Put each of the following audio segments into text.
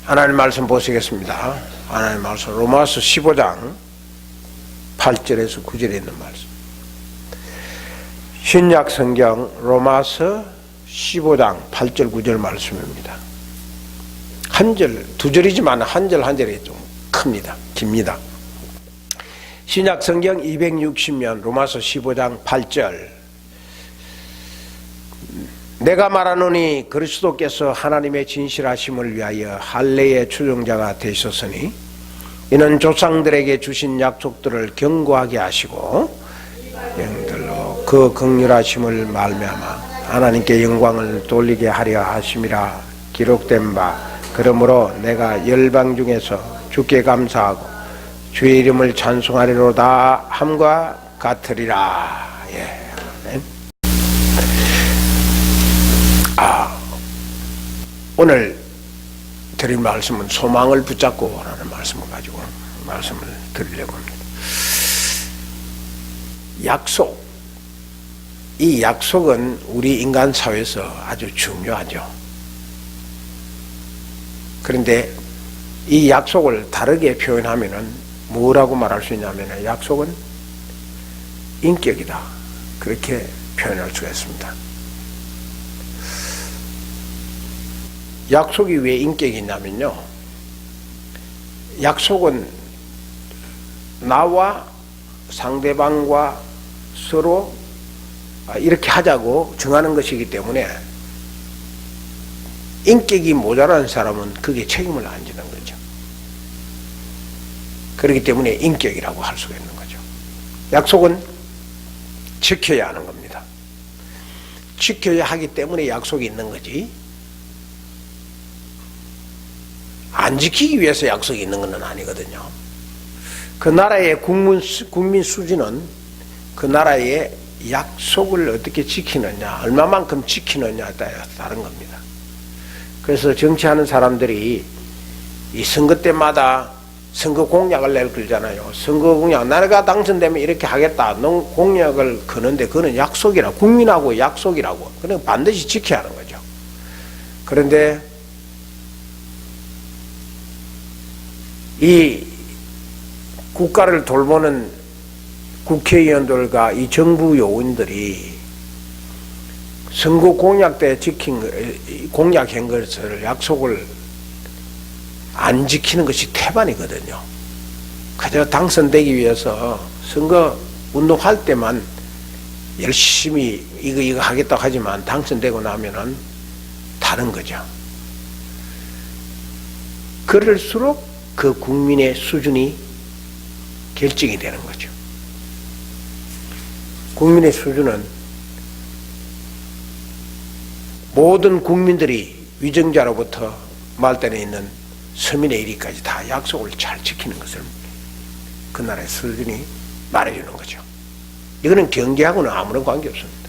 하나님 말씀 보시겠습니다. 하나님 말씀 로마서 15장 8절에서 9절에 있는 말씀. 신약 성경 로마서 15장 8절 9절 말씀입니다. 한 절, 두 절이지만 한 절 한 절이 좀 큽니다. 깁니다. 신약 성경 260면 로마서 15장 8절. 내가 말하노니 그리스도께서 하나님의 진실하심을 위하여 할례의 추종자가 되셨으니 이는 조상들에게 주신 약속들을 견고하게 하시고 영들로 그 긍휼하심을 말미암아 하나님께 영광을 돌리게 하려 하심이라 기록된 바, 그러므로 내가 열방 중에서 주께 감사하고 주의 이름을 찬송하리로다 함과 같으리라. 예. 오늘 드릴 말씀은 소망을 붙잡고 라는 말씀을 가지고 말씀을 드리려고 합니다. 약속. 이 약속은 우리 인간 사회에서 아주 중요하죠. 그런데 이 약속을 다르게 표현하면은 뭐라고 말할 수 있냐면 약속은 인격이다. 그렇게 표현할 수가 있습니다. 약속이 왜 인격이 있냐면요, 약속은 나와 상대방과 서로 이렇게 하자고 정하는 것이기 때문에 인격이 모자란 사람은 그게 책임을 안 지는 거죠. 그렇기 때문에 인격이라고 할 수가 있는 거죠. 약속은 지켜야 하는 겁니다. 지켜야 하기 때문에 약속이 있는 거지, 안 지키기 위해서 약속이 있는 건 아니거든요. 그 나라의 국민 수준은 그 나라의 약속을 어떻게 지키느냐, 얼마만큼 지키느냐에 따라 다른 겁니다. 그래서 정치하는 사람들이 이 선거 때마다 선거 공약을 내걸잖아요. 선거 공약, 나라가 당선되면 이렇게 하겠다, 공약을 거는데 그거는 약속이라고, 국민하고 약속이라고, 그냥 반드시 지켜야 하는 거죠. 그런데 이 국가를 돌보는 국회의원들과 이 정부 요원들이 선거 공약 때 공약한 것을 약속을 안 지키는 것이 태반이거든요. 그저 당선되기 위해서 선거 운동할 때만 열심히 이거 하겠다고 하지만 당선되고 나면은 다른 거죠. 그럴수록 그 국민의 수준이 결정이 되는 거죠. 국민의 수준은 모든 국민들이 위정자로부터 말단에 있는 서민의 일위까지 다 약속을 잘 지키는 것을 그 나라의 수준이 말해주는 거죠. 이거는 경계하고는 아무런 관계없습니다.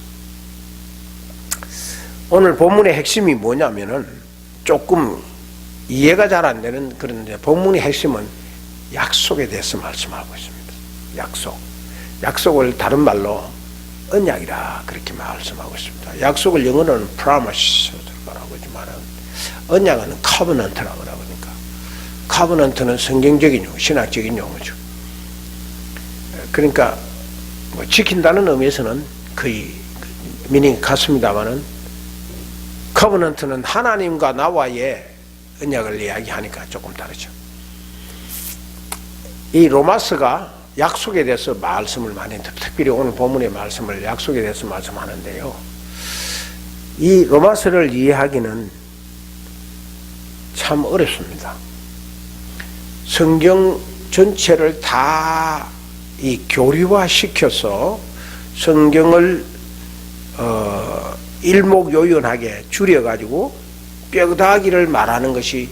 오늘 본문의 핵심이 뭐냐면은 조금 이해가 잘 안 되는 그런데, 본문의 핵심은 약속에 대해서 말씀하고 있습니다. 약속을 다른 말로 언약이라 그렇게 말씀하고 있습니다. 약속을 영어로는 promise라고 하지만 언약은 covenant라고 그러니까, covenant는 성경적인 용어, 신학적인 용어죠. 그러니까 뭐 지킨다는 의미에서는 거의 미닝이 같습니다만은, covenant는 하나님과 나와의 언약을 이야기하니까 조금 다르죠. 이 로마서가 약속에 대해서 말씀을 많이 합니다. 특별히 오늘 본문의 말씀을 약속에 대해서 말씀하는데요, 이 로마서를 이해하기는 참 어렵습니다. 성경 전체를 다 이 교리화시켜서 성경을 일목요연하게 줄여가지고 뼈다귀를 말하는 것이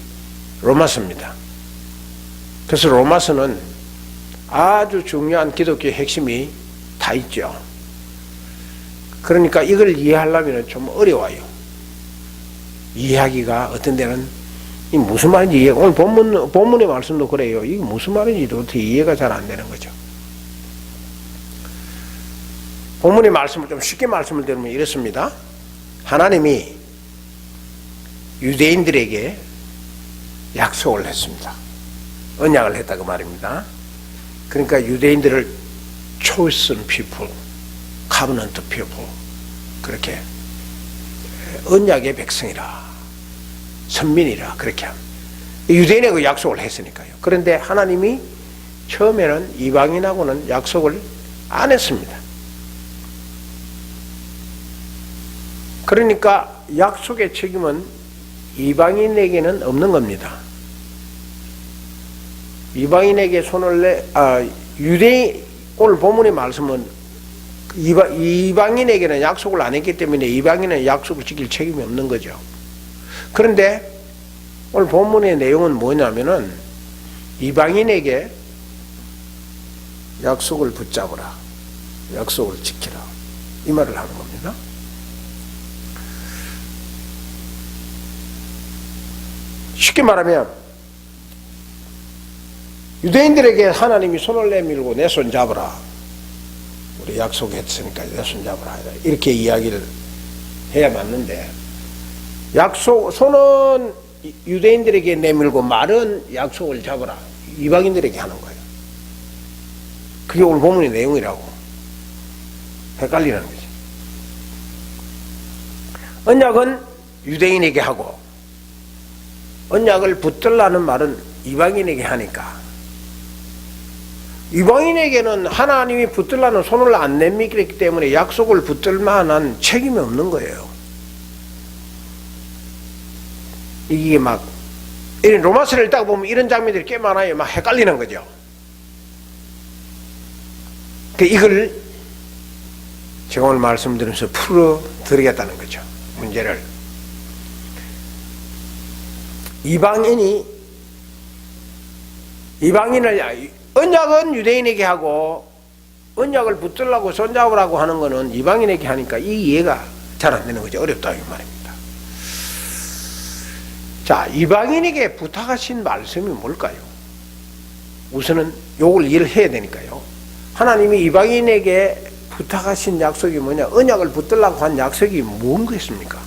로마서입니다. 그래서 로마서는 아주 중요한 기독교의 핵심이 다 있죠. 그러니까 이걸 이해하려면 좀 어려워요. 이해하기가 어떤 데는 이 무슨 말인지 오늘 본문의 말씀도 그래요. 이게 무슨 말인지도 어떻게 이해가 잘 안 되는 거죠. 본문의 말씀을 좀 쉽게 말씀을 드리면 이렇습니다. 하나님이 유대인들에게 약속을 했습니다. 언약을 했다 그 말입니다. 그러니까 유대인들을 chosen people, covenant people, 그렇게 언약의 백성이라, 선민이라 그렇게 합니다. 유대인의 그 약속을 했으니까요. 그런데 하나님이 처음에는 이방인하고는 약속을 안 했습니다. 그러니까 약속의 책임은 이방인에게는 없는 겁니다. 이방인에게 손을 유대인, 오늘 본문의 말씀은 이방인에게는 약속을 안 했기 때문에 이방인은 약속을 지킬 책임이 없는 거죠. 그런데 오늘 본문의 내용은 뭐냐면은 이방인에게 약속을 붙잡으라, 약속을 지키라, 이 말을 하는 겁니다. 쉽게 말하면 유대인들에게 하나님이 손을 내밀고 내 손 잡으라, 우리 약속했으니까 내 손 잡으라, 이렇게 이야기를 해야 맞는데, 손은 유대인들에게 내밀고 말은 약속을 잡으라, 이방인들에게 하는 거예요. 그게 오늘 본문의 내용이라고. 헷갈리는 거지. 언약은 유대인에게 하고 언약을 붙들라는 말은 이방인에게 하니까, 이방인에게는 하나님이 붙들라는 손을 안 내밀기 때문에 약속을 붙들 만한 책임이 없는 거예요. 이게 막 이런 로마서를 읽다가 보면 이런 장면들이 꽤 많아요. 막 헷갈리는 거죠. 이걸 제가 오늘 말씀드리면서 풀어드리겠다는 거죠. 문제를. 이방인을 언약은 유대인에게 하고 언약을 붙들라고 손잡으라고 하는 거는 이방인에게 하니까 이 이해가 잘 안 되는 거죠. 어렵다 이 말입니다. 자, 이방인에게 부탁하신 말씀이 뭘까요? 우선은 요걸 이해를 해야 되니까요. 하나님이 이방인에게 부탁하신 약속이 뭐냐? 언약을 붙들라고 한 약속이 뭔 것입니까?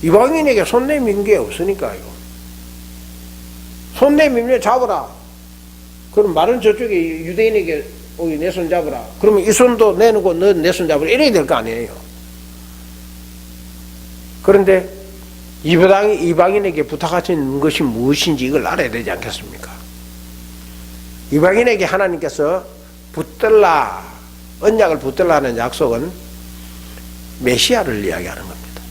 이방인에게 손 내민 게 없으니까요. 손 내밀면 잡으라. 그럼 말은 저쪽에 유대인에게 내 손 잡으라. 그러면 이 손도 내놓고 너 내 손 잡으라. 이래야 될 거 아니에요. 그런데 이방인에게 부탁하신 것이 무엇인지 이걸 알아야 되지 않겠습니까? 이방인에게 하나님께서 붙들라, 언약을 붙들라는 약속은 메시아를 이야기하는 겁니다.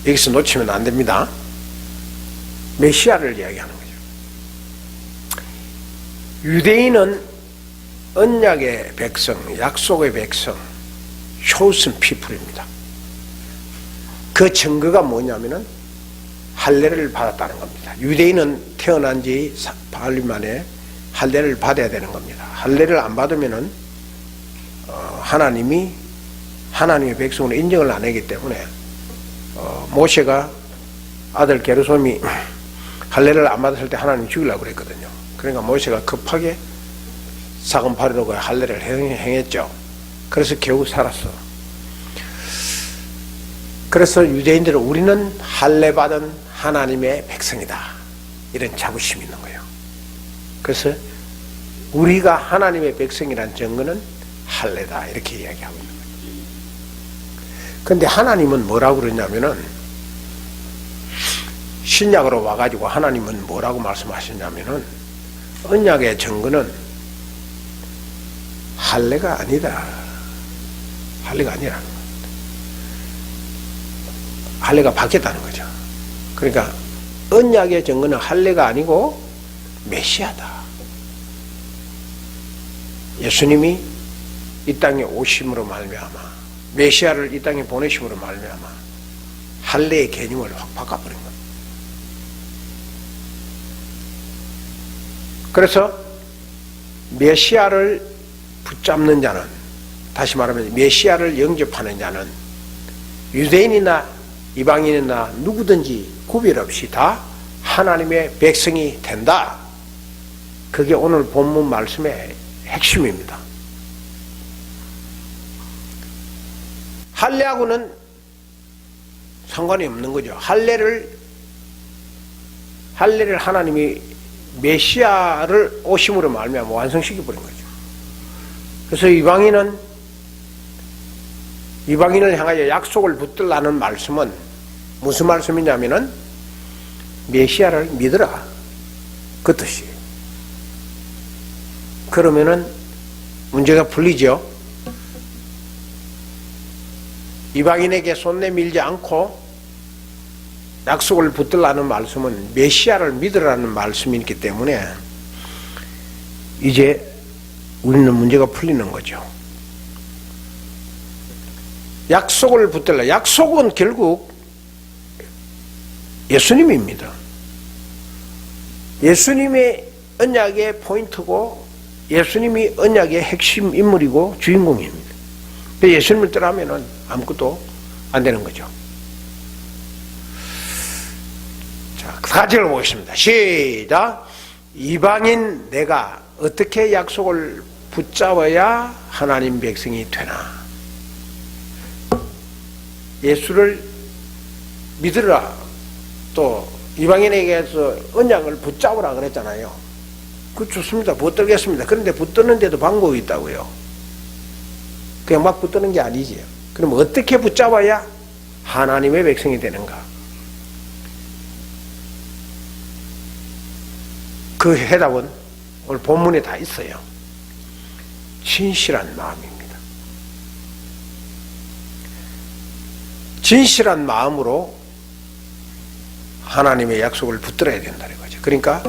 여기서 놓치면 안 됩니다. 메시아를 이야기하는 거죠. 유대인은 언약의 백성, 약속의 백성, chosen people입니다. 그 증거가 뭐냐면은 할례를 받았다는 겁니다. 유대인은 태어난 지 8일 만에 할례를 받아야 되는 겁니다. 할례를 안 받으면은 하나님이 하나님의 백성으로 인정을 안 하기 때문에 모세가 아들 게르솜이 할례를 안 받았을 때 하나님 죽이려고 그랬거든요. 그러니까 모세가 급하게 사금팔이로 할례를 행했죠. 그래서 겨우 살았어. 그래서 유대인들은 우리는 할례 받은 하나님의 백성이다, 이런 자부심이 있는 거예요. 그래서 우리가 하나님의 백성이란 증거는 할례다, 이렇게 이야기하고 있는 거예요. 그런데 하나님은 뭐라고 그러냐면은, 신약으로 와가지고 하나님은 뭐라고 말씀하셨냐면은, 언약의 증거는 할례가 아니다, 할례가 아니라는 거예요. 할례가 바뀌었다는 거죠. 그러니까 언약의 증거는 할례가 아니고 메시아다. 예수님이 이 땅에 오심으로 말미암아, 메시아를 이 땅에 보내심으로 말미암아 할례의 개념을 확 바꿔버린 겁니다. 그래서 메시아를 붙잡는 자는, 다시 말하면 메시아를 영접하는 자는 유대인이나 이방인이나 누구든지 구별 없이 다 하나님의 백성이 된다. 그게 오늘 본문 말씀의 핵심입니다. 할례하고는 상관이 없는 거죠. 할례를 할 일을 하나님이 메시아를 오심으로 말미암아 완성시켜 버린 거죠. 그래서 이방인을 향하여 약속을 붙들라는 말씀은 무슨 말씀이냐면은 메시아를 믿으라 그 뜻이에요. 그러면은 문제가 풀리죠. 이방인에게 손 내밀지 않고 약속을 붙들라는 말씀은 메시아를 믿으라는 말씀이기 때문에 이제 우리는 문제가 풀리는 거죠. 약속을 붙들라. 약속은 결국 예수님입니다. 예수님의 언약의 포인트고 예수님이 언약의 핵심 인물이고 주인공입니다. 예수님을 떠나면 아무것도 안 되는 거죠. 자, 4절을 보겠습니다. 시작. 이방인 내가 어떻게 약속을 붙잡아야 하나님 백성이 되나? 예수를 믿으라. 또 이방인에게서 언약을 붙잡으라 그랬잖아요. 그 좋습니다. 붙들겠습니다. 그런데 붙드는데도 방법이 있다고요. 그냥 막 붙드는 게 아니지요. 그럼 어떻게 붙잡아야 하나님의 백성이 되는가? 그 해답은 오늘 본문에 다 있어요. 진실한 마음입니다. 진실한 마음으로 하나님의 약속을 붙들어야 된다는 거죠. 그러니까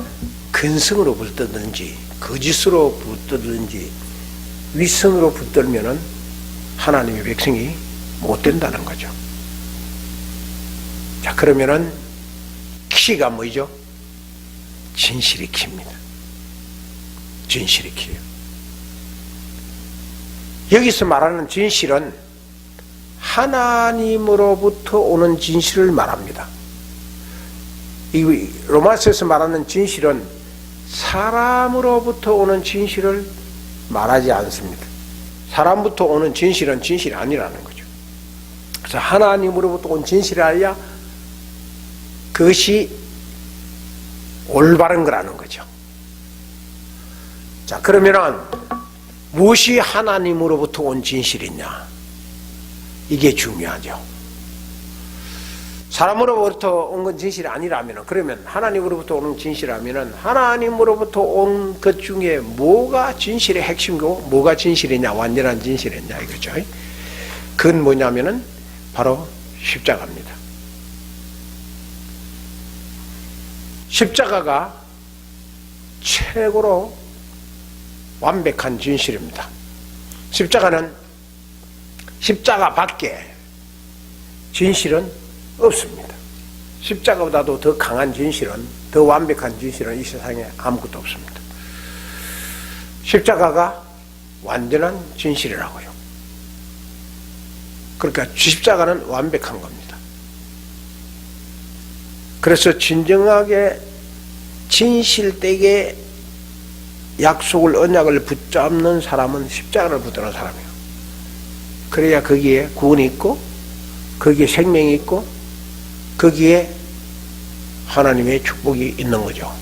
근성으로 붙들든지 거짓으로 붙들든지 위선으로 붙들면은 하나님의 백성이 못 된다는 거죠. 자, 그러면은 키가 뭐죠? 진실이 키입니다. 진실이 키예요. 여기서 말하는 진실은 하나님으로부터 오는 진실을 말합니다. 이 로마서에서 말하는 진실은 사람으로부터 오는 진실을 말하지 않습니다. 사람부터 오는 진실은 진실이 아니라는 거죠. 그래서 하나님으로부터 온 진실이어야 그것이 올바른 거라는 거죠. 자, 그러면은 무엇이 하나님으로부터 온 진실이냐? 이게 중요하죠. 사람으로부터 온 건 진실이 아니라면, 그러면 하나님으로부터 오는 진실이라면 하나님으로부터 온 것 중에 뭐가 진실의 핵심이고 뭐가 진실이냐, 완전한 진실이냐 이거죠. 그건 뭐냐면은 바로 십자가입니다. 십자가가 최고로 완벽한 진실입니다. 십자가 밖에 진실은 없습니다. 십자가보다도 더 강한 진실은, 더 완벽한 진실은 이 세상에 아무것도 없습니다. 십자가가 완전한 진실이라고요. 그러니까 십자가는 완벽한 겁니다. 그래서 진정하게 진실되게 약속을, 언약을 붙잡는 사람은 십자가를 붙드는 사람이에요. 그래야 거기에 구원이 있고 거기에 생명이 있고 거기에 하나님의 축복이 있는 거죠.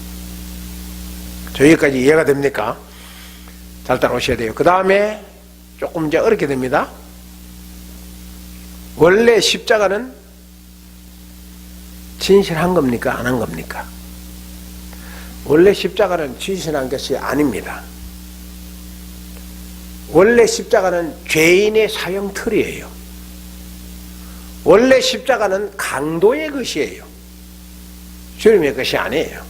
여기까지 이해가 됩니까? 잘 따라오셔야 돼요. 그 다음에 조금 이제 어렵게 됩니다. 원래 십자가는 진실한 겁니까? 안 한 겁니까? 원래 십자가는 진실한 것이 아닙니다. 원래 십자가는 죄인의 사형틀이에요. 원래 십자가는 강도의 것이에요. 주님의 것이 아니에요.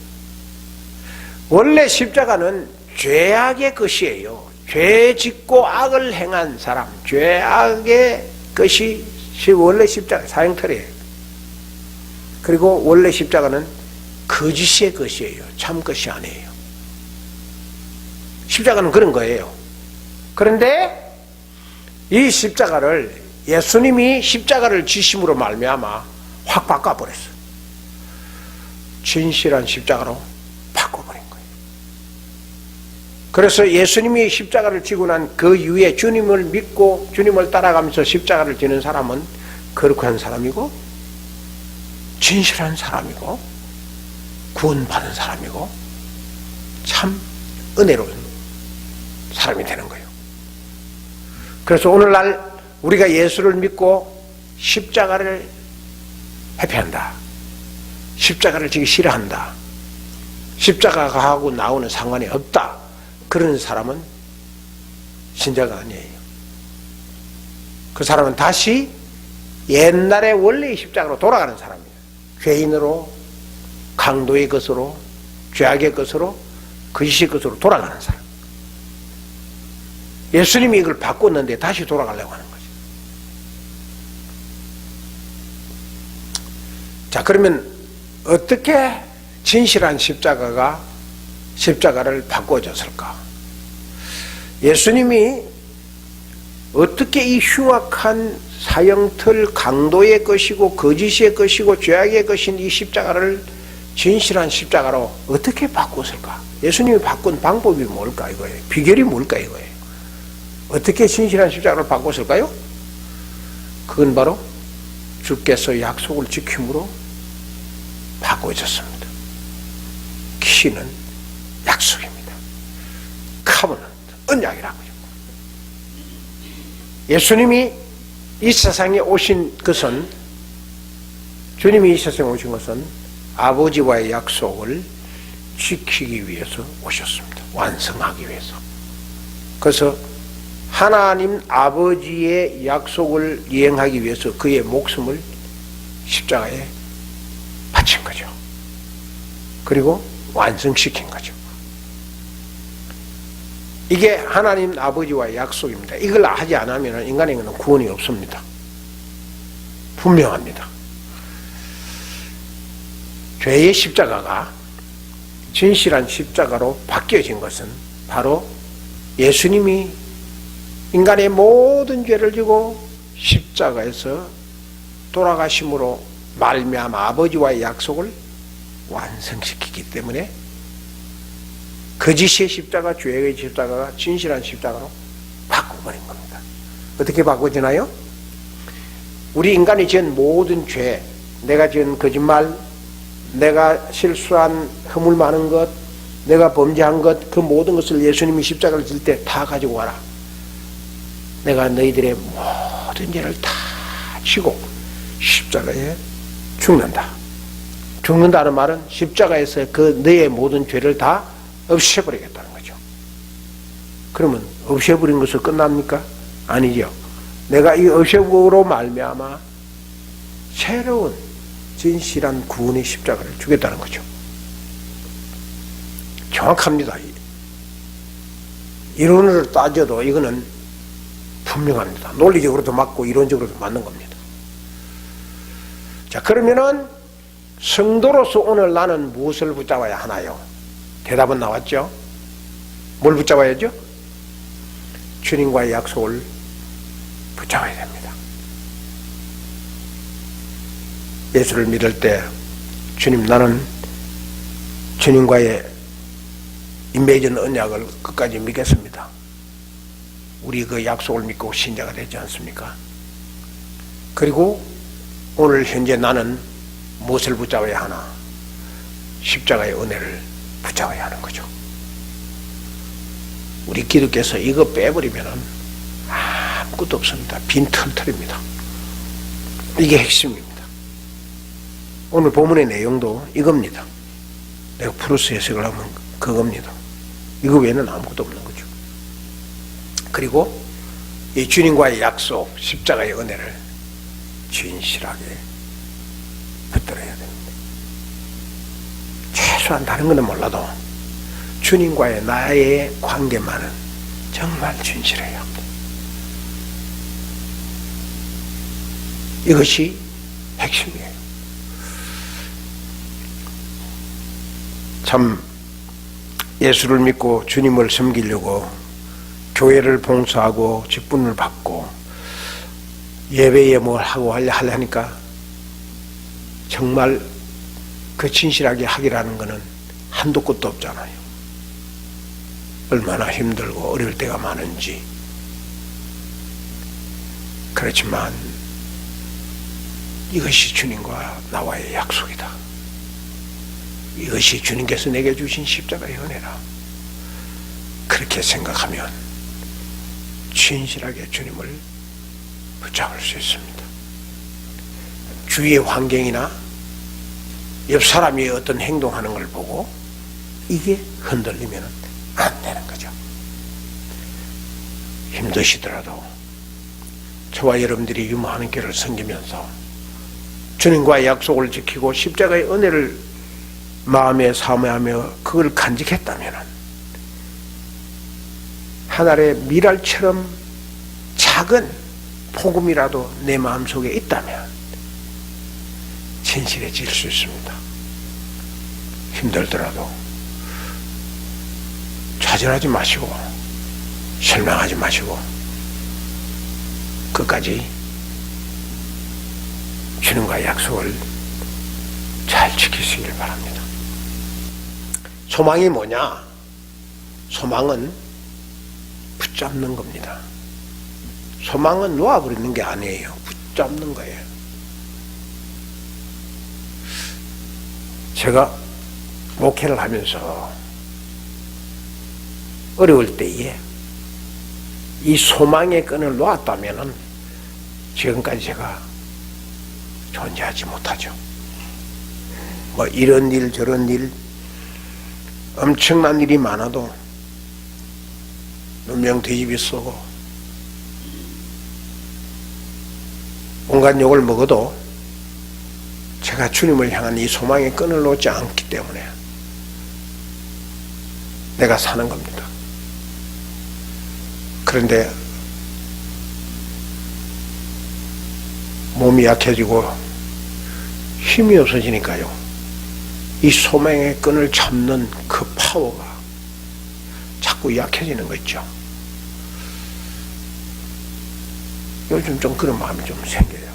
원래 십자가는 죄악의 것이에요. 죄 짓고 악을 행한 사람, 죄악의 것이 원래 십자가, 사형틀이에요. 그리고 원래 십자가는 거짓의 것이에요. 참 것이 아니에요. 십자가는 그런 거예요. 그런데 이 십자가를 예수님이 십자가를 지심으로 말미암아 확 바꿔버렸어요. 진실한 십자가로 바꿔버린 거예요. 그래서 예수님이 십자가를 지고 난 그 이후에 주님을 믿고 주님을 따라가면서 십자가를 지는 사람은 거룩한 사람이고 진실한 사람이고 구원받은 사람이고 참 은혜로운 사람이 되는 거예요. 그래서 오늘날 우리가 예수를 믿고 십자가를 회피한다, 십자가를 지기 싫어한다, 십자가하고 나오는 상관이 없다, 그런 사람은 신자가 아니에요. 그 사람은 다시 옛날의 원래의 십자가로 돌아가는 사람이에요. 죄인으로, 강도의 것으로, 죄악의 것으로, 거짓의 것으로 돌아가는 사람. 예수님이 이걸 바꿨는데 다시 돌아가려고 하는 거죠. 자, 그러면 어떻게 진실한 십자가를 바꿔줬을까? 예수님이 어떻게 이 흉악한 사형틀, 강도의 것이고 거짓의 것이고 죄악의 것인 이 십자가를 진실한 십자가로 어떻게 바꿨을까? 예수님이 바꾼 방법이 뭘까 이거예요. 비결이 뭘까 이거예요. 어떻게 진실한 십자가를 바꿨을까요? 그건 바로 주께서 약속을 지킴으로 바꿔주셨습니다. 키는 약속입니다. 카브는 언약이라고요. 예수님이 이 세상에 오신 것은, 주님이 이 세상에 오신 것은 아버지와의 약속을 지키기 위해서 오셨습니다. 완성하기 위해서. 그래서 하나님 아버지의 약속을 이행하기 위해서 그의 목숨을 십자가에 바친 거죠. 그리고 완성시킨 거죠. 이게 하나님 아버지와의 약속입니다. 이걸 하지 않으면 인간에게는 구원이 없습니다. 분명합니다. 죄의 십자가가 진실한 십자가로 바뀌어진 것은 바로 예수님이 인간의 모든 죄를 지고 십자가에서 돌아가심으로 말미암아 아버지와의 약속을 완성시키기 때문에 거짓의 십자가, 죄의 십자가가 진실한 십자가로 바꿔버린 겁니다. 어떻게 바꿔지나요? 우리 인간이 지은 모든 죄, 내가 지은 거짓말, 내가 실수한 허물 많은 것, 내가 범죄한 것, 그 모든 것을 예수님이 십자가를 질 때 다 가지고 와라. 내가 너희들의 모든 죄를 다 지고 십자가에 죽는다. 죽는다는 말은 십자가에서 그 너의 모든 죄를 다 없애버리겠다는 거죠. 그러면 없애버린 것을 끝납니까? 아니죠. 내가 이 없애므로 말미암아 새로운 진실한 구원의 십자가를 주겠다는 거죠. 정확합니다. 이론으로 따져도 이거는 분명합니다. 논리적으로도 맞고 이론적으로도 맞는 겁니다. 자, 그러면은 성도로서 오늘 나는 무엇을 붙잡아야 하나요? 대답은 나왔죠? 뭘 붙잡아야죠? 주님과의 약속을 붙잡아야 됩니다. 예수를 믿을 때 주님, 나는 주님과의 맺은 언약을 끝까지 믿겠습니다. 우리 그 약속을 믿고 신자가 되지 않습니까? 그리고 오늘 현재 나는 무엇을 붙잡아야 하나? 십자가의 은혜를 붙잡아야 하는 거죠. 우리 기독교에서 이거 빼버리면 아무것도 없습니다. 빈털털입니다. 이게 핵심입니다. 오늘 본문의 내용도 이겁니다. 내가 플러스 해석을 하면 그겁니다. 이거 외에는 아무것도 없는 거죠. 그리고 이 주님과의 약속, 십자가의 은혜를 진실하게 붙들어야 됩니다. 최소한 다른 것은 몰라도 주님과의 나의 관계만은 정말 진실해야 합니다. 이것이 핵심이에요. 참 예수를 믿고 주님을 섬기려고 교회를 봉사하고 직분을 받고 예배에 뭘 하고 하려니까 정말 그 진실하게 하기라는 것은 한도 끝도 없잖아요. 얼마나 힘들고 어려울 때가 많은지. 그렇지만 이것이 주님과 나와의 약속이다. 이것이 주님께서 내게 주신 십자가의 은혜라. 그렇게 생각하면 진실하게 주님을 붙잡을 수 있습니다. 주위의 환경이나 옆 사람이 어떤 행동하는 걸 보고 이게 흔들리면 안 되는 거죠. 힘드시더라도 저와 여러분들이 유무하는 길을 섬기면서 주님과의 약속을 지키고 십자가의 은혜를 마음에 사모하며 그걸 간직했다면 하늘의 미랄처럼 작은 복음이라도 내 마음속에 있다면 진실해질 수 있습니다. 힘들더라도 좌절하지 마시고 실망하지 마시고 끝까지 주님과의 약속을 잘 지키시길 바랍니다. 소망이 뭐냐? 소망은 붙잡는 겁니다. 소망은 놓아버리는 게 아니에요. 붙잡는 거예요. 제가 목회를 하면서 어려울 때에 이 소망의 끈을 놓았다면 지금까지 제가 존재하지 못하죠. 뭐 이런 일 저런 일 엄청난 일이 많아도 눈명 뒤집이 쓰고 온갖 욕을 먹어도 제가 주님을 향한 이 소망의 끈을 놓지 않기 때문에 내가 사는 겁니다. 그런데 몸이 약해지고 힘이 없어지니까요, 이 소망의 끈을 잡는 그 파워가 자꾸 약해지는 거 있죠. 요즘 좀 그런 마음이 좀 생겨요.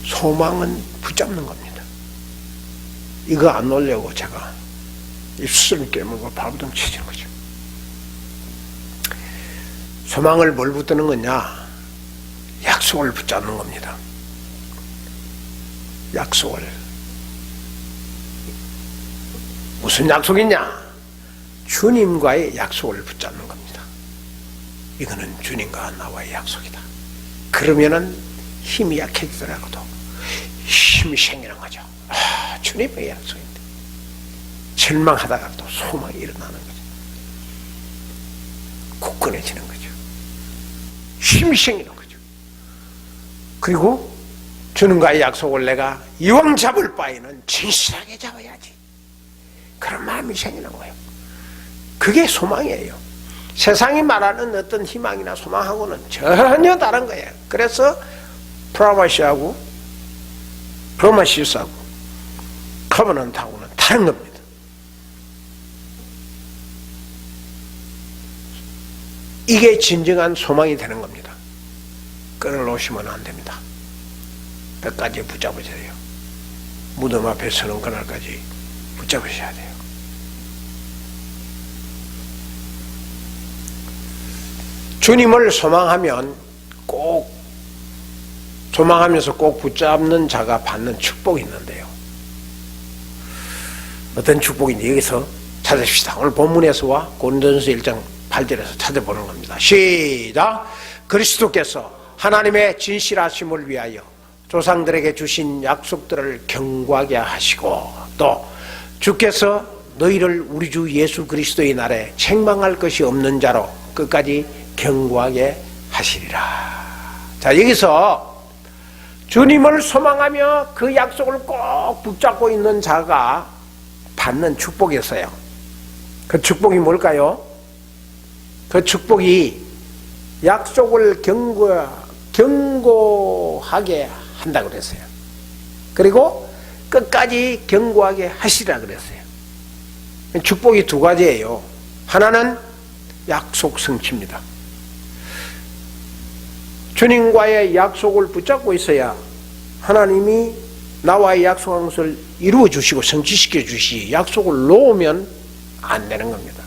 소망은 붙잡는 겁니다. 이거 안 놓으려고 제가 입술을 깨물고 발버둥 치는 거죠. 소망을 뭘 붙드는 거냐? 약속을 붙잡는 겁니다. 약속을. 무슨 약속이냐? 주님과의 약속을 붙잡는 겁니다. 이거는 주님과 나와의 약속이다. 그러면은 힘이 약해지더라고도 힘이 생기는 거죠. 아, 주님의 약속인데. 절망하다가도 소망이 일어나는 거죠. 굳건해지는 거죠. 힘이 생기는 거죠. 그리고 주님과의 약속을 내가 이왕 잡을 바에는 진실하게 잡아야지. 그런 마음이 생기는 거예요. 그게 소망이에요. 세상이 말하는 어떤 희망이나 소망하고는 전혀 다른 거예요. 그래서 프라마시하고 프로마시스하고 커버넌트하고는 다른 겁니다. 이게 진정한 소망이 되는 겁니다. 끈을 놓으시면 안 됩니다. 끝까지 붙잡으셔야 돼요. 무덤 앞에 서는 그날까지 붙잡으셔야 돼요. 주님을 소망하면 소망하면서 꼭 붙잡는 자가 받는 축복이 있는데요. 어떤 축복인지 여기서 찾으십시다. 오늘 본문에서와 고린도전서 1장 8절에서 찾아보는 겁니다. 시작! 그리스도께서 하나님의 진실하심을 위하여 조상들에게 주신 약속들을 경고하게 하시고 또 주께서 너희를 우리 주 예수 그리스도의 날에 책망할 것이 없는 자로 끝까지 경고하게 하시리라. 자, 여기서 주님을 소망하며 그 약속을 꼭 붙잡고 있는 자가 받는 축복이 있어요. 그 축복이 뭘까요? 그 축복이 약속을 경고하게 한다고 그랬어요. 그리고 끝까지 경고하게 하시라 그랬어요. 축복이 두 가지예요. 하나는 약속 성취입니다. 주님과의 약속을 붙잡고 있어야 하나님이 나와의 약속한 것을 이루어 주시고 성취시켜 주시. 약속을 놓으면 안 되는 겁니다.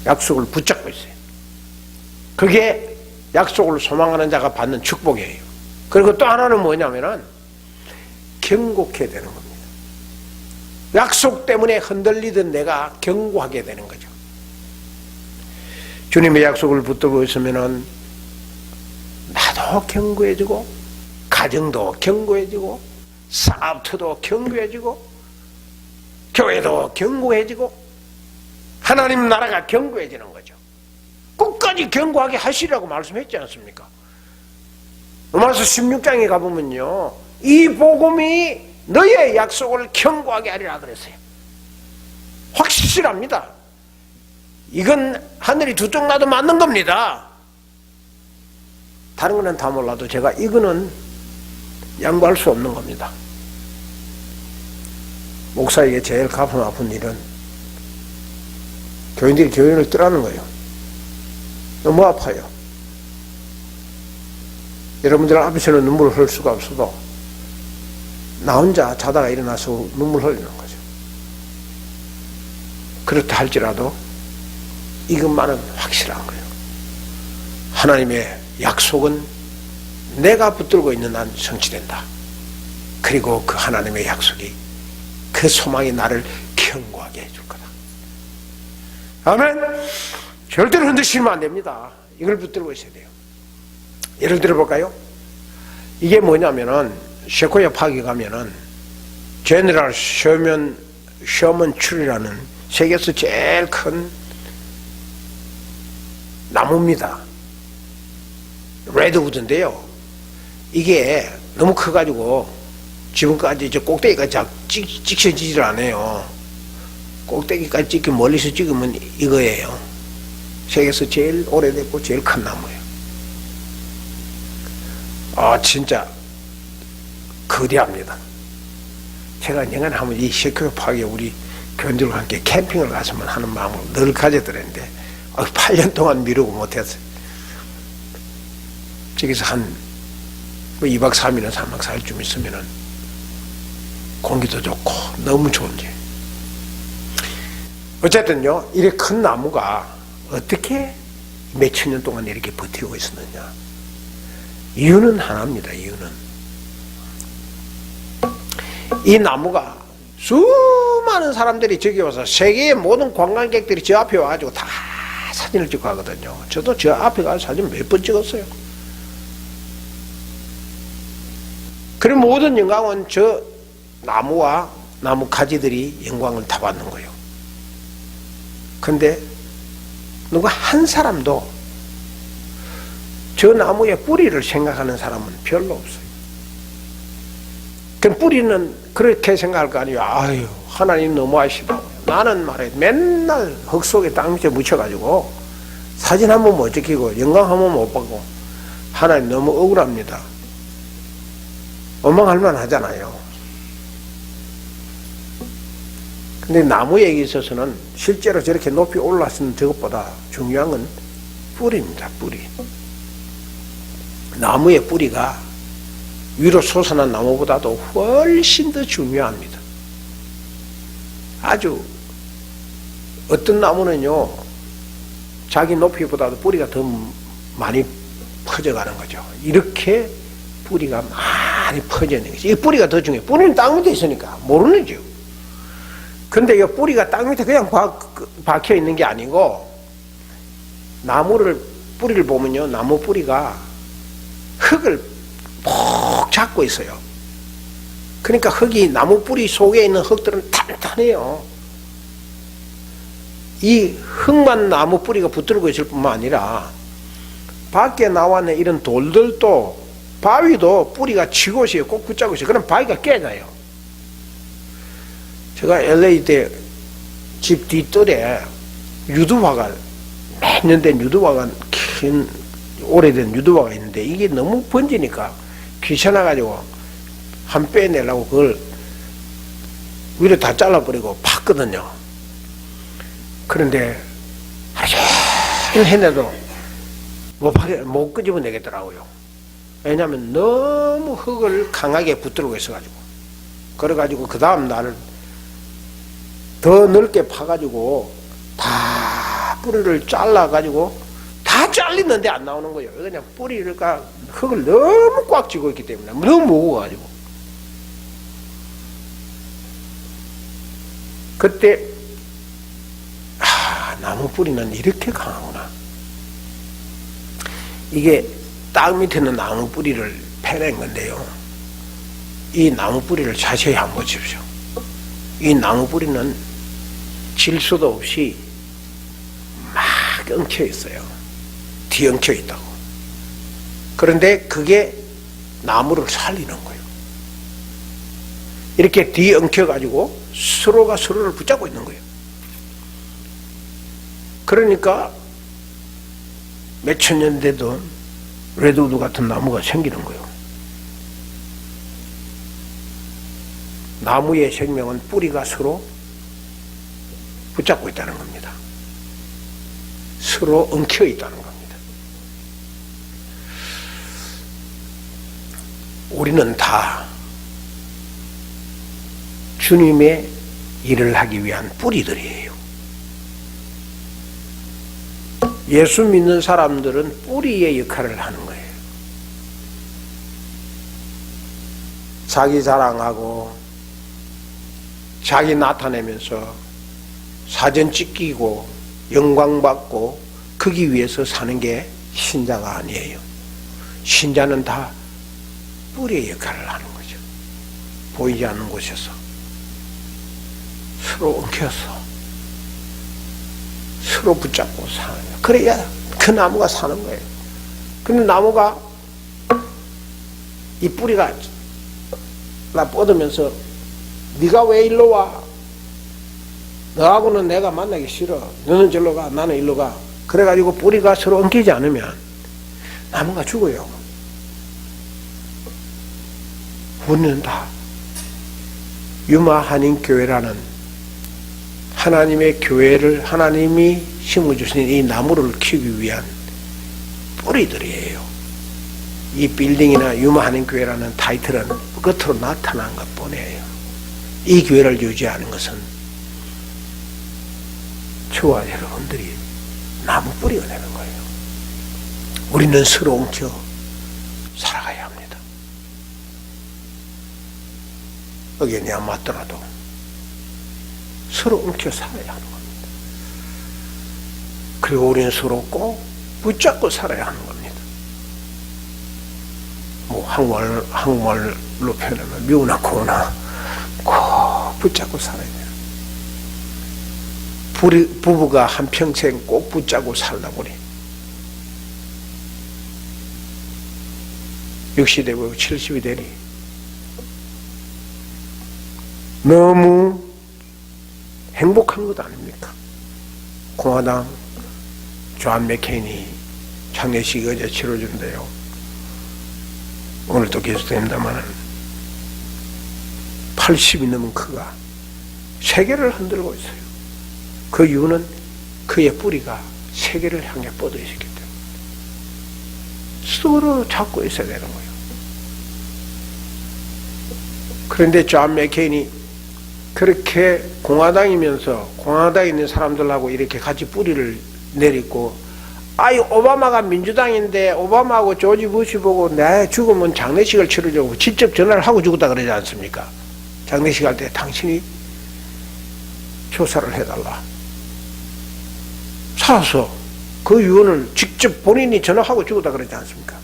약속을 붙잡고 있어요. 그게 약속을 소망하는 자가 받는 축복이에요. 그리고 또 하나는 뭐냐면은 경고해야 되는 겁니다. 약속 때문에 흔들리던 내가 경고하게 되는 거죠. 주님의 약속을 붙들고 있으면은 나도 견고해지고, 가정도 견고해지고, 사업터도 견고해지고, 교회도 견고해지고, 하나님 나라가 견고해지는 거죠. 끝까지 견고하게 하시라고 말씀했지 않습니까? 로마서 16장에 가보면요, 이 복음이 너의 약속을 견고하게 하리라 그랬어요. 확실합니다. 이건 하늘이 두 쪽 나도 맞는 겁니다. 다른 거는 다 몰라도 제가 이거는 양보할 수 없는 겁니다. 목사에게 제일 가슴 아픈 일은 교인들이 교인을 떠나는 거예요. 너무 아파요. 여러분들 앞에서는 눈물을 흘릴 수가 없어도 나 혼자 자다가 일어나서 눈물 흘리는 거죠. 그렇다 할지라도 이것만은 확실한 거예요. 하나님의 약속은 내가 붙들고 있는 한 성취된다. 그리고 그 하나님의 약속이, 그 소망이 나를 견고하게 해줄 거다. 아멘. 절대로 흔드시면 안 됩니다. 이걸 붙들고 있어야 돼요. 예를 들어 볼까요? 이게 뭐냐면은 세코야 파크에 가면은 제너럴 셔먼 트리라는 세계에서 제일 큰 나무입니다. 레드우드인데요. 이게 너무 커가지고 지금까지 저 꼭대기까지 찍혀지질 않아요. 꼭대기까지 찍기 멀리서 찍으면 이거예요. 세계에서 제일 오래됐고 제일 큰 나무예요. 진짜 거대합니다. 제가 영원히 한번 이 세코야 파크에 우리 교인들과 함께 캠핑을 갔으면 하는 마음을 늘 가져들었는데 8년 동안 미루고 못했어요. 저기서 한 2박 3일이나 3박 4일쯤 있으면은 공기도 좋고 너무 좋은지. 어쨌든요, 이렇게 큰 나무가 어떻게 몇천 년 동안 이렇게 버티고 있었느냐. 이유는 하나입니다. 이유는 이 나무가 수많은 사람들이 저기 와서 세계의 모든 관광객들이 저 앞에 와가지고 다 사진을 찍고 하거든요. 저도 저 앞에 가서 사진 몇 번 찍었어요. 그럼 모든 영광은 저 나무와 나무 가지들이 영광을 다 받는 거예요. 근데 누가 한 사람도 저 나무의 뿌리를 생각하는 사람은 별로 없어요. 그 뿌리는 그렇게 생각할 거 아니에요. 아유, 하나님 너무하시다. 나는 말해 맨날 흙 속에 땅 밑에 묻혀가지고 사진 한 번 못 찍히고 영광 한 번 못 받고 하나님 너무 억울합니다. 원망할 만하잖아요. 근데 나무에 있어서는 실제로 저렇게 높이 올라서는 저것보다 중요한 건 뿌리입니다. 뿌리. 나무의 뿌리가 위로 솟아난 나무보다도 훨씬 더 중요합니다. 아주 어떤 나무는요, 자기 높이보다도 뿌리가 더 많이 퍼져가는 거죠. 이렇게 뿌리가 많이 퍼지는 거죠. 이 뿌리가 더 중요해요. 뿌리는 땅 밑에 있으니까 모르는 거죠. 근데 이 뿌리가 땅 밑에 그냥 박혀 있는 게 아니고, 뿌리를 보면요, 나무 뿌리가 흙을 푹 잡고 있어요. 그러니까 나무 뿌리 속에 있는 흙들은 탄탄해요. 이 흙만 나무 뿌리가 붙들고 있을 뿐만 아니라 밖에 나와 있는 이런 돌들도, 바위도 뿌리가 쥐곳이에요. 꼭 붙잡고 있어요. 그럼 바위가 깨져요. 제가 LA 때 집 뒷뜰에 유두화가, 몇 년 된 유두화가, 긴 오래된 유두화가 있는데 이게 너무 번지니까 귀찮아가지고 한 빼내려고 그걸 위로 다 잘라버리고 팠거든요. 그런데 아주 해내도 못 끄집어내겠더라고요. 왜냐하면 너무 흙을 강하게 붙들고 있어가지고. 그래가지고 그 다음 날 더 넓게 파가지고 다 뿌리를 잘라가지고 다 다 잘리는데 안 나오는 거예요. 그냥 뿌리가 흙을 너무 꽉 쥐고 있기 때문에 너무 무거워가지고. 그때 나무 뿌리는 이렇게 강하구나. 이게 땅 밑에 있는 나무 뿌리를 패낸 건데요. 이 나무 뿌리를 자세히 한번 보십시오. 이 나무 뿌리는 질소도 없이 막 엉켜 있어요. 뒤엉켜 있다고. 그런데 그게 나무를 살리는 거예요. 이렇게 뒤엉켜 가지고 서로가 서로를 붙잡고 있는 거예요. 그러니까 몇천 년 돼도 레드우드 같은 나무가 생기는 거예요. 나무의 생명은 뿌리가 서로 붙잡고 있다는 겁니다. 서로 엉켜 있다는 겁니다. 우리는 다 주님의 일을 하기 위한 뿌리들이에요. 예수 믿는 사람들은 뿌리의 역할을 하는 거예요. 자기 자랑하고 자기 나타내면서 사진 찍히고 영광받고 거기 위해서 사는 게 신자가 아니에요. 신자는 다 뿌리의 역할을 하는 거죠. 보이지 않는 곳에서 서로 엉켜서 서로 붙잡고 사는 거예요. 그래야 그 나무가 사는 거예요. 근데 나무가 이 뿌리가 나 뻗으면서 네가 왜 일로 와? 너하고는 내가 만나기 싫어. 너는 저리로 가. 나는 일로 가. 그래가지고 뿌리가 서로 엉키지 않으면 나무가 죽어요. 우리는 다 유마 한인교회라는 하나님의 교회를 하나님이 심어주신 이 나무를 키우기 위한 뿌리들이에요. 이 빌딩이나 유마 한인교회라는 타이틀은 겉으로 나타난 것 뿐이에요. 이 교회를 유지하는 것은 저와 여러분들이 나무 뿌리가 되는 거예요. 우리는 서로 엉켜 살아가야 합니다. 의견이 안 맞더라도 서로 엉켜 살아야 하는 겁니다. 그리고 우리는 서로 꼭 붙잡고 살아야 하는 겁니다. 뭐 한국말로 표현하면 미우나 고나 꼭 붙잡고 살아야 돼요. 부부가 한평생 꼭 붙잡고 살다 보니 60이 되고 70이 되니 너무 행복한 것 아닙니까? 공화당 존 맥케인이 장례식이 어제 치러준대요. 오늘 또 계속됩니다만 80이 넘은 그가 세계를 흔들고 있어요. 그 이유는 그의 뿌리가 세계를 향해 뻗어 있었기 때문에 서로 잡고 있어야 되는 거예요. 그런데 존 맥케인이 그렇게 공화당이면서 공화당에 있는 사람들하고 이렇게 같이 뿌리를 내딛고 아이 오바마가 민주당인데 오바마하고 조지 부시 보고 내 죽으면 장례식을 치르려고 직접 전화를 하고 죽었다 그러지 않습니까? 장례식 할 때 당신이 조사를 해달라. 살아서 그 유언을 직접 본인이 전화하고 죽었다 그러지 않습니까?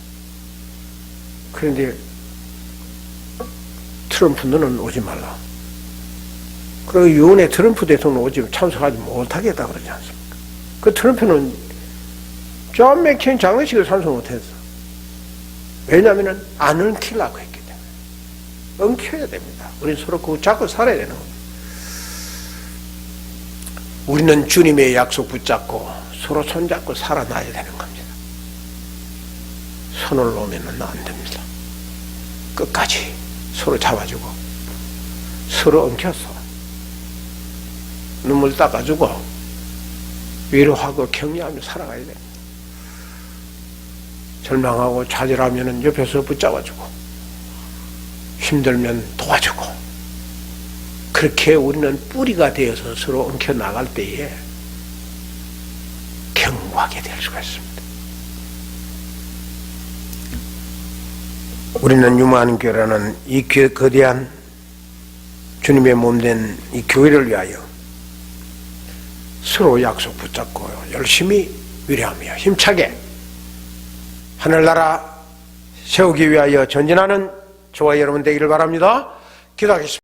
그런데 트럼프 너는 오지 말라. 그리고 유언에 트럼프 대통령 오지 참석하지 못하겠다 그러지 않습니까? 그 트럼프는 존 맥케인 장례식을 참석 못했어. 왜냐하면 안 엉키려고 했기 때문에. 엉켜야 됩니다. 우리는 서로 그거 잡고 살아야 되는 겁니다. 우리는 주님의 약속 붙잡고 서로 손잡고 살아나야 되는 겁니다. 손을 놓으면 안 됩니다. 끝까지 서로 잡아주고 서로 엉켜서 눈물 닦아주고 위로하고 격려하며 살아가야 됩니다. 절망하고 좌절하면 옆에서 붙잡아주고 힘들면 도와주고 그렇게 우리는 뿌리가 되어서 서로 엉켜 나갈 때에 견고하게 될 수가 있습니다. 우리는 유망한 교회라는 이 거대한 주님의 몸된 이 교회를 위하여 서로 약속 붙잡고 열심히 위로하며 힘차게 하늘나라 세우기 위하여 전진하는 저와 여러분 되기를 바랍니다. 기도하겠습니다.